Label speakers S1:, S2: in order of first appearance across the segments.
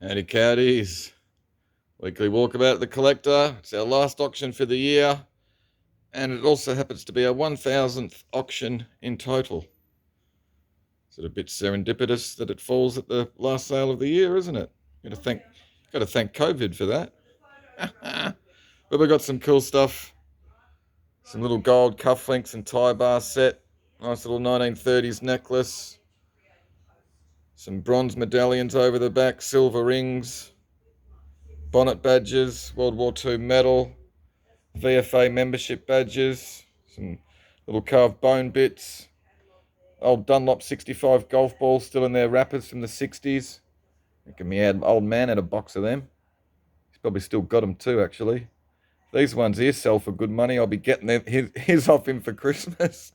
S1: Howdy cowdies. Weekly walkabout at the collector. It's our last auction for the year. And it also happens to be our 1000th auction in total. Is it a bit serendipitous that it falls at the last sale of the year, isn't it? Got to thank COVID for that. But we got some cool stuff. Some little gold cufflinks and tie bar set. Nice little 1930s necklace. Some bronze medallions over the back, silver rings, bonnet badges, World War II medal, VFA membership badges, some little carved bone bits, old Dunlop 65 golf balls still in their wrappers from the 60s. I reckon my old man had a box of them. He's probably still got them too, actually. These ones here sell for good money. I'll be getting his off him for Christmas.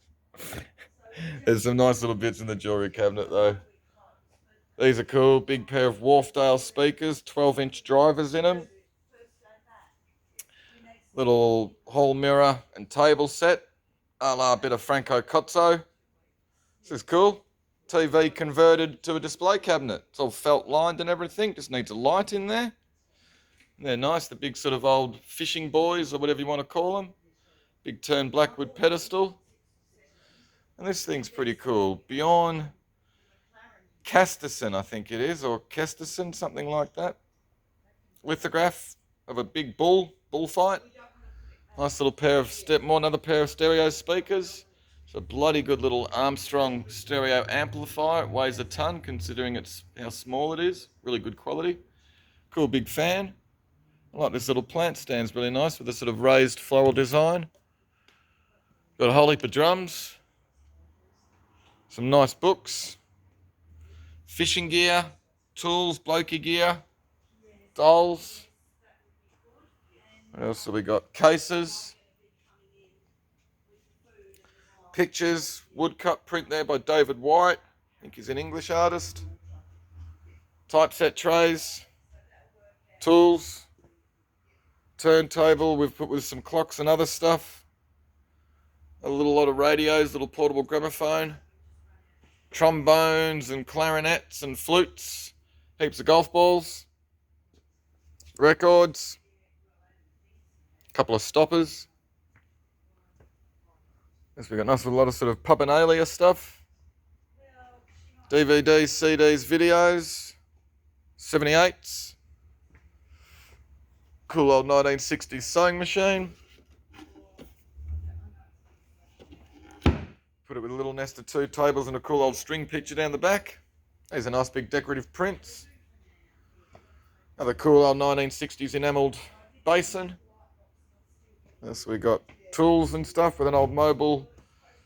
S1: There's some nice little bits in the jewellery cabinet though. These are cool. Big pair of Wharfdale speakers, 12-inch drivers in them. Little hall mirror and table set, a la bit of Franco Cozzo. This is cool. TV converted to a display cabinet. It's all felt lined and everything. Just needs a light in there. They're nice. The big sort of old fishing buoys or whatever you want to call them. Big turn blackwood pedestal. And this thing's pretty cool. Bjorn Casterson, I think it is, or Kesterson, something like that. Lithograph of a big bullfight. Nice little pair of another pair of stereo speakers. It's a bloody good little Armstrong stereo amplifier. It weighs a ton considering how small it is. Really good quality. Cool big fan. I like this little plant stand. It's really nice with a sort of raised floral design. Got a whole heap of drums. Some nice books. Fishing gear. Tools, blokey gear. Dolls. What else have we got? Cases. Pictures. Woodcut print there by David White. I think he's an English artist. Typeset trays. Tools. Turntable we've put with some clocks and other stuff. A lot of radios, little portable gramophone. Trombones and clarinets and flutes. Heaps of golf balls. Records. A couple of stoppers. Yes, we've got a lot of sort of pubinalia stuff. DVDs, CDs, videos. 78s. Cool old 1960s sewing machine. Put it with a little nest of two tables and a cool old string picture down the back. There's a nice big decorative prints. Another cool old 1960s enamelled basin. Yes, we got tools and stuff with an old mobile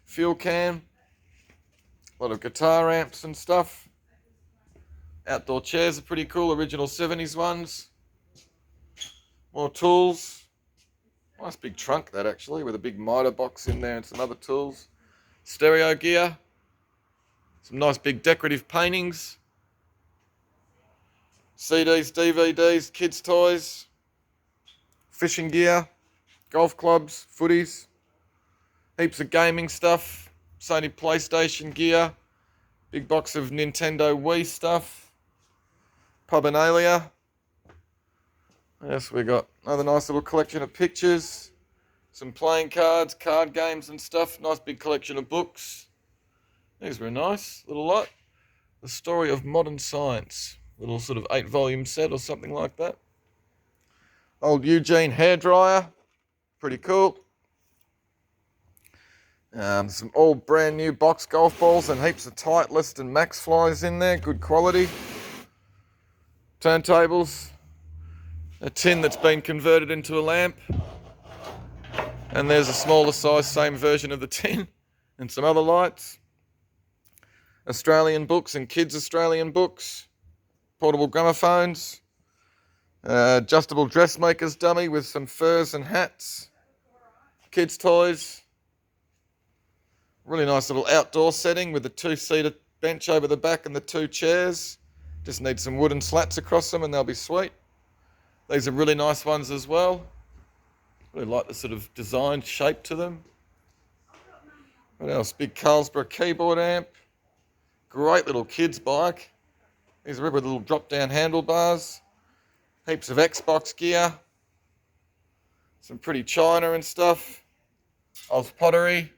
S1: fuel can. A lot of guitar amps and stuff. Outdoor chairs are pretty cool, original 70s ones. More tools. Nice big trunk that actually, with a big miter box in there and some other tools. Stereo gear. Some nice big decorative paintings. CDs, DVDs, kids' toys. Fishing gear. Golf clubs, footies. Heaps of gaming stuff. Sony PlayStation gear. Big box of Nintendo Wii stuff. Pubinalia. Yes, we got another nice little collection of pictures, some playing cards, card games and stuff. Nice big collection of books. These were a nice little lot. The Story of Modern Science. Little sort of 8-volume set or something like that. Old Eugene hairdryer. Pretty cool. Some all brand new box golf balls and heaps of Titleist and Max flies in there. Good quality. Turntables. A tin that's been converted into a lamp. And there's a smaller size, same version of the tin. And some other lights. Australian books and kids' Australian books. Portable gramophones. Adjustable dressmaker's dummy with some furs and hats. Kids' toys. Really nice little outdoor setting with the 2-seater bench over the back and the 2 chairs. Just need some wooden slats across them and they'll be sweet. These are really nice ones as well. Really like the sort of design shape to them. What else? Big Carlsberg keyboard amp. Great little kids bike. These are with little drop-down handlebars. Heaps of Xbox gear. Some pretty china and stuff. Oz pottery.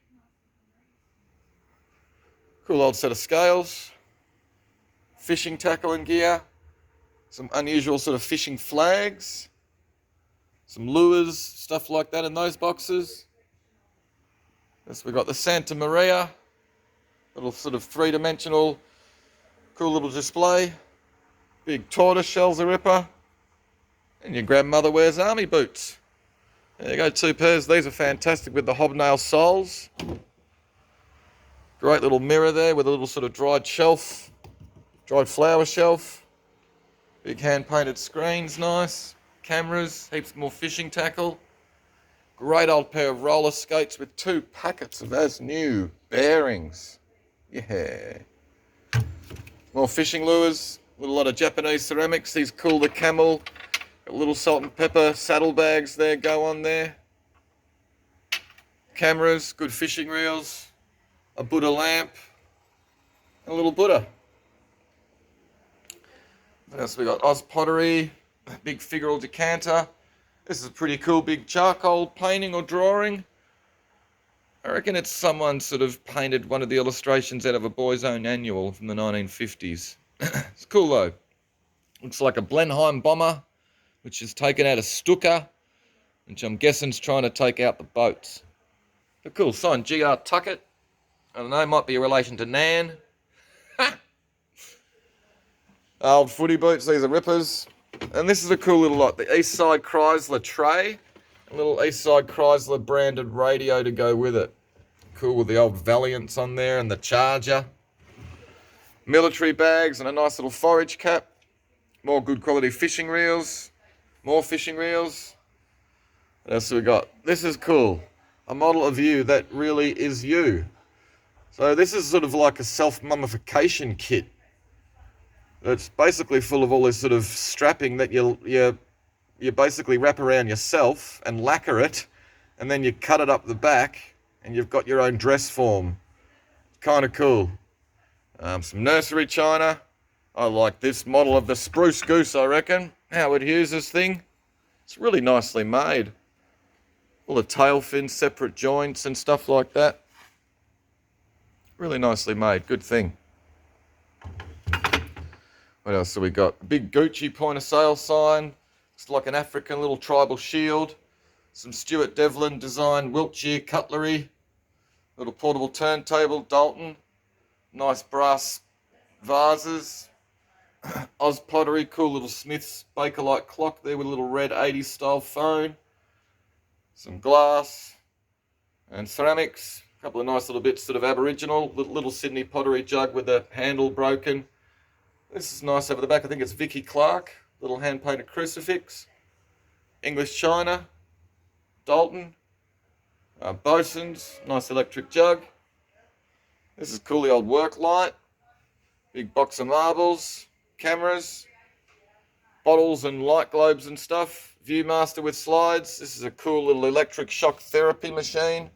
S1: Cool old set of scales. Fishing tackle and gear. Some unusual sort of fishing flags. Some lures, stuff like that in those boxes. Yes, we've got the Santa Maria. Little sort of three-dimensional, cool little display. Big tortoise shell's a ripper. And your grandmother wears army boots. There you go, 2 pairs. These are fantastic with the hobnail soles. Great little mirror there with a little sort of dried shelf. Dried flower shelf. Big hand-painted screens, nice. Cameras, heaps more fishing tackle. Great old pair of roller skates with 2 packets of as new bearings. Yeah. More fishing lures. A lot of Japanese ceramics. These cool, the camel. Got little salt and pepper saddlebags there go on there. Cameras, good fishing reels. A Buddha lamp. And a little Buddha. What else we got? Oz pottery. Big figural decanter. This is a pretty cool big charcoal painting or drawing. I reckon it's someone sort of painted one of the illustrations out of a Boy's Own Annual from the 1950s. It's cool though. Looks like a Blenheim bomber, which is taken out of Stuka, which I'm guessing is trying to take out the boats. But cool, signed G.R. Tuckett. I don't know, might be a relation to Nan. Old footy boots, these are rippers. And this is a cool little lot, the Eastside Chrysler tray. A little Eastside Chrysler branded radio to go with it. Cool with the old Valiants on there and the Charger. Military bags and a nice little forage cap. More good quality fishing reels. More fishing reels. What else have we got? This is cool. A model of you that really is you. So this is sort of like a self-mummification kit. It's basically full of all this sort of strapping that you basically wrap around yourself and lacquer it, and then you cut it up the back, and you've got your own dress form. Kind of cool. Some nursery china. I like this model of the Spruce Goose, I reckon. Howard Hughes' thing. It's really nicely made. All the tail fins, separate joints and stuff like that. Really nicely made. Good thing. What else have we got? Big Gucci point of sale sign. It's like an African little tribal shield. Some Stuart Devlin design Wiltshire cutlery. Little portable turntable, Dalton. Nice brass vases. Oz pottery, cool little Smith's Bakelite clock there with a little red 80s style phone. Some glass and ceramics. A couple of nice little bits sort of Aboriginal. Little Sydney pottery jug with the handle broken. This is nice over the back. I think it's Vicky Clark. Little hand-painted crucifix. English china. Dalton. Bosun's. Nice electric jug. This is cool, the old work light. Big box of marbles. Cameras. Bottles and light globes and stuff. Viewmaster with slides. This is a cool little electric shock therapy machine.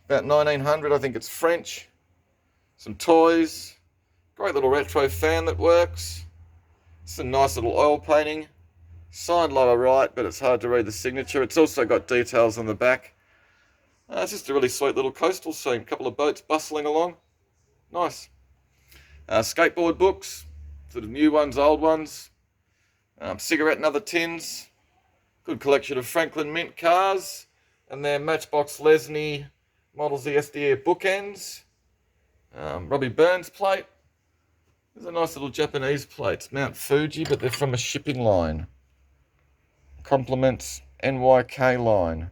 S1: About 1900, I think it's French. Some toys. Great little retro fan that works. It's a nice little oil painting. Signed lower right, but it's hard to read the signature. It's also got details on the back. It's just a really sweet little coastal scene. A couple of boats bustling along. Nice. Skateboard books. Sort of new ones, old ones. Cigarette and other tins. Good collection of Franklin Mint cars. And their Matchbox Lesney models the SDA bookends. Robbie Burns plate. There's a nice little Japanese plate. It's Mount Fuji, but they're from a shipping line. Compliments NYK line.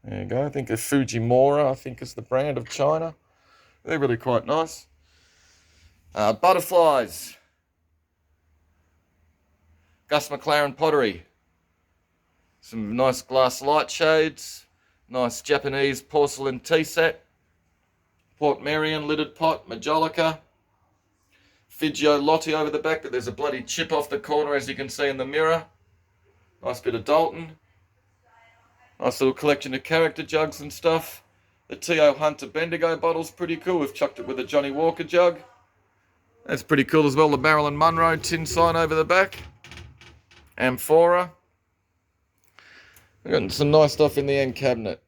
S1: There you go. I think a Fujimura, I think, is the brand of China. They're really quite nice. Butterflies. Gus McLaren pottery. Some nice glass light shades. Nice Japanese porcelain tea set. Port Marion lidded pot, Majolica. Figgio Lotti over the back, but there's a bloody chip off the corner as you can see in the mirror. Nice bit of Dalton. Nice little collection of character jugs and stuff. The T.O. Hunter Bendigo bottle's pretty cool. We've chucked it with a Johnny Walker jug. That's pretty cool as well. The Marilyn Monroe tin sign over the back. Amphora. We've got some nice stuff in the end cabinet.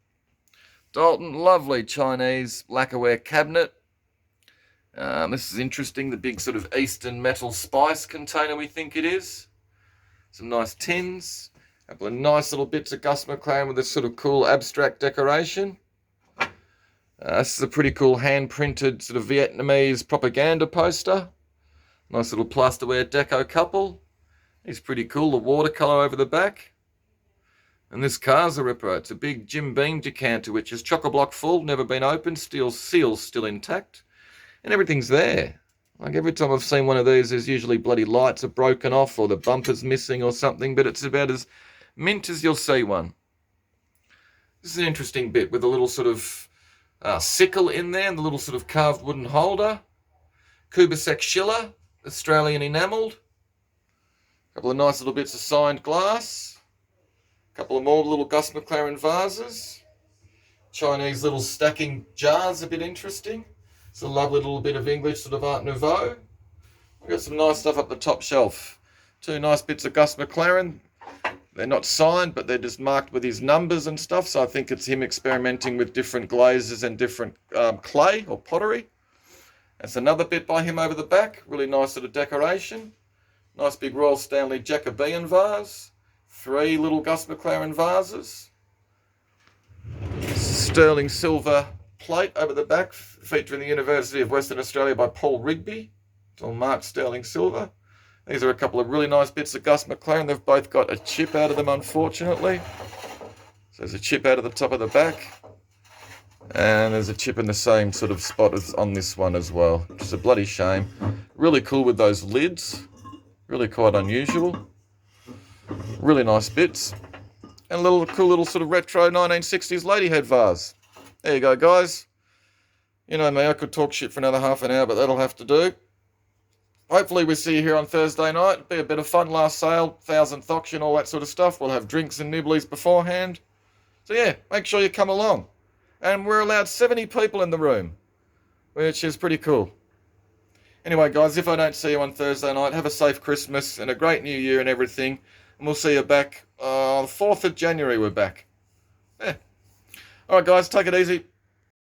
S1: Dalton, lovely Chinese lacquerware cabinet. This is interesting, the big sort of Eastern metal spice container we think it is. Some nice tins. A couple of nice little bits of Gus McLaren with this sort of cool abstract decoration. This is a pretty cool hand-printed sort of Vietnamese propaganda poster. Nice little plasterware deco couple. He's pretty cool, the watercolour over the back. And this car's a ripper. It's a big Jim Beam decanter, which is chock-a-block full, never been opened, steel seal's still intact. And everything's there. Like every time I've seen one of these, there's usually bloody lights are broken off or the bumper's missing or something, but it's about as mint as you'll see one. This is an interesting bit with a little sort of sickle in there and the little sort of carved wooden holder. Kubasek Schiller, Australian enamelled. A couple of nice little bits of signed glass. A couple of more little Gus McLaren vases. Chinese little stacking jars, a bit interesting. It's a lovely little bit of English sort of Art Nouveau. We've got some nice stuff up the top shelf. Two nice bits of Gus McLaren. They're not signed, but they're just marked with his numbers and stuff. So I think it's him experimenting with different glazes and different clay or pottery. That's another bit by him over the back. Really nice sort of decoration. Nice big Royal Stanley Jacobean vase. 3 little Gus McLaren vases. Sterling silver plate over the back featuring the University of Western Australia by Paul Rigby. It's all marked sterling silver. These are a couple of really nice bits of Gus McLaren. They've both got a chip out of them, unfortunately. So there's a chip out of the top of the back. And there's a chip in the same sort of spot as on this one as well, which is a bloody shame. Really cool with those lids. Really quite unusual. Really nice bits. And a little cool little sort of retro 1960s ladyhead vase. There you go, guys. You know me, I could talk shit for another half an hour, but that'll have to do. Hopefully we see you here on Thursday night. It'll be a bit of fun, last sale, 1000th auction, all that sort of stuff. We'll have drinks and nibblies beforehand. So yeah, make sure you come along. And we're allowed 70 people in the room, which is pretty cool. Anyway, guys, if I don't see you on Thursday night, have a safe Christmas and a great New Year and everything. And we'll see you back the 4th of January, we're back. Yeah. All right, guys, take it easy.